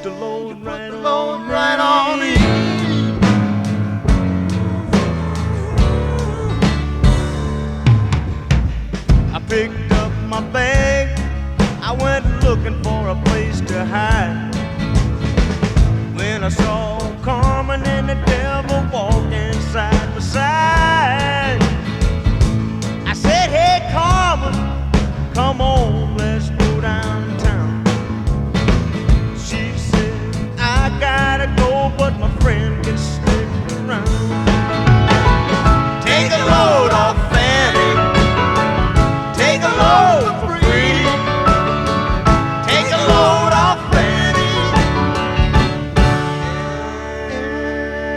the load right on me. I picked up my bag, I went looking for a place to hide. When I saw Carmen and the devil walking side by side, I said, hey Carmen, come on, let's go downtown. She said, I gotta go, but my friend can stick around. Take a load off Fanny, take a load for free. Take a load off Fanny,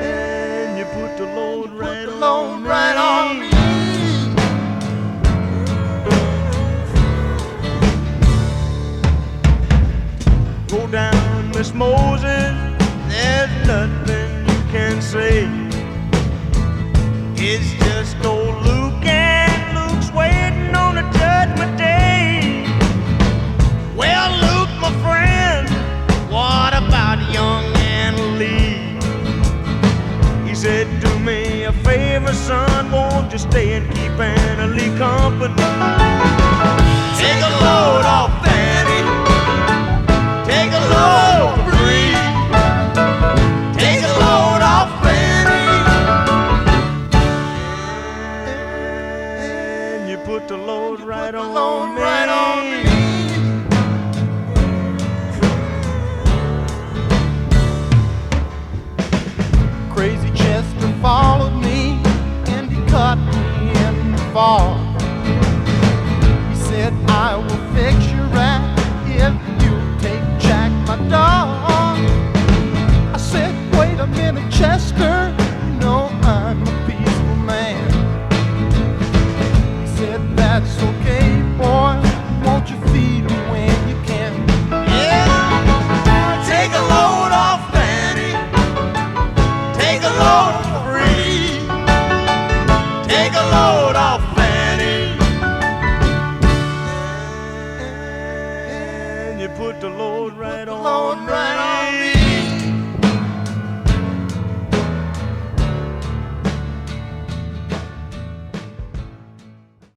and you put the load right on me. Go down, Miss Moses, there's nothing you can say. It's just old Luke, and Luke's waiting on the judgment day. Well, Luke, my friend, what about young Anna Lee? He said, do me a favor, son, won't you stay and keep Anna Lee company? Take a load off Fanny, take a load for free. Take a load off Fanny, and you put the load right on me. Crazy Chester followed me and he cut me in the fall. He said, I will fix your rat if you take Jack, my dog. I said, wait a minute, Chester, you know I'm a peaceful man. He said, that's okay, boy, won't you feed him when you can? Yeah, take a load off Fanny, take a load for free. Take a load off Fanny, and you put the load right on me.